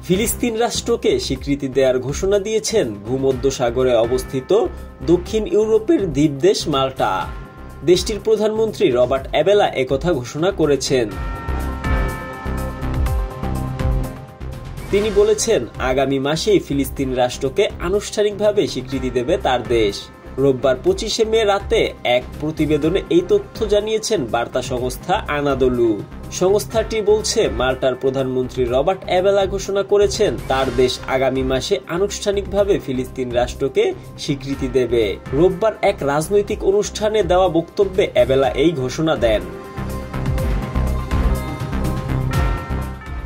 ফিলিস্তিন রাষ্ট্রকে স্বীকৃতি দেওয়ার ঘোষণা দিয়েছেন ভূমধ্যসাগরে অবস্থিত দক্ষিণ ইউরোপের দ্বীপদেশ মাল্টা। দেশটির প্রধানমন্ত্রী রবার্ট অ্যাবেলা একথা ঘোষণা করেছেন। তিনি বলেছেন, আগামী মাসেই ফিলিস্তিন রাষ্ট্রকে আনুষ্ঠানিকভাবে স্বীকৃতি দেবে তার দেশ। রোববার 25 মে রাতে এক প্রতিবেদনে এই তথ্য জানিয়েছেন বার্তা সংস্থা আনাদোলু। সংস্থাটি বলছে, মাল্টার প্রধানমন্ত্রী রবার্ট অ্যাবেলা ঘোষণা করেছেন তার দেশ আগামী মাসে আনুষ্ঠানিকভাবে ফিলিস্তিন রাষ্ট্রকে স্বীকৃতি দেবে। রোববার এক রাজনৈতিক অনুষ্ঠানে দেওয়া বক্তব্যে অ্যাবেলা এই ঘোষণা দেন।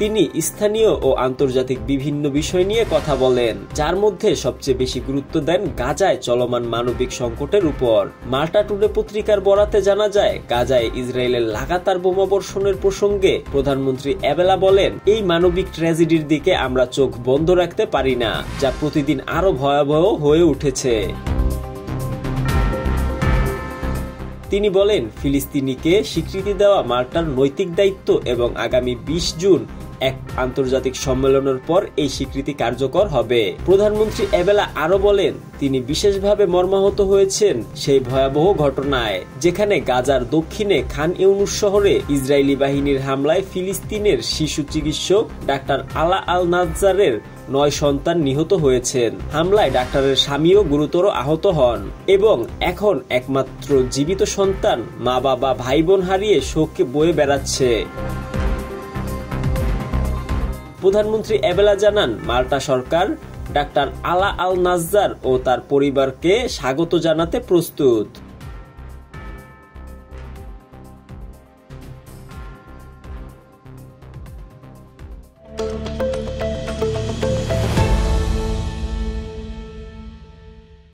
তিনি স্থানীয় ও আন্তর্জাতিক বিভিন্ন বিষয় নিয়ে কথা বলেন, যার মধ্যে সবচেয়ে বেশি গুরুত্ব দেন গাজায় চলমান মানবিক সংকটের উপর। মাল্টা টুডে পত্রিকার বরাতে জানা যায়, গাজায় ইসরায়েলের লাগাতার বোমাবর্ষণের প্রসঙ্গে প্রধানমন্ত্রী অ্যাবেলা বলেন, এই মানবিক ট্র্যাজেডির দিকে আমরা চোখ বন্ধ রাখতে পারি না, যা প্রতিদিন আরো ভয়াবহ হয়ে উঠেছে। তিনি বলেন, ফিলিস্তিনিকে স্বীকৃতি দেওয়া মাল্টার নৈতিক দায়িত্ব এবং আগামী 20 জুন এক আন্তর্জাতিক সম্মেলনের পর এই স্বীকৃতি কার্যকর হবে। প্রধানমন্ত্রী অ্যাবেলা আরো বলেন, তিনি বিশেষভাবে মর্মাহত হয়েছেন সেই ভয়াবহ ঘটনায়, যেখানে গাজার দক্ষিণে খান ইউনুস শহরে ইসরায়েলি বাহিনীর হামলায় ফিলিস্তিনের শিশু চিকিৎসক ডাক্তার আলা আল নাজ্জারের 9 সন্তান নিহত হয়েছেন। হামলায় ডাক্তারের স্বামীও গুরুতর আহত হন এবং এখন একমাত্র জীবিত সন্তান মা বাবা ভাই বোন হারিয়ে শোকে বয়ে বেড়াচ্ছে। প্রধানমন্ত্রী অ্যাবেলা জানান, মাল্টা সরকার ডাক্তার আলা আল নাজ্জার ও তার পরিবারকে স্বাগত জানাতে প্রস্তুত।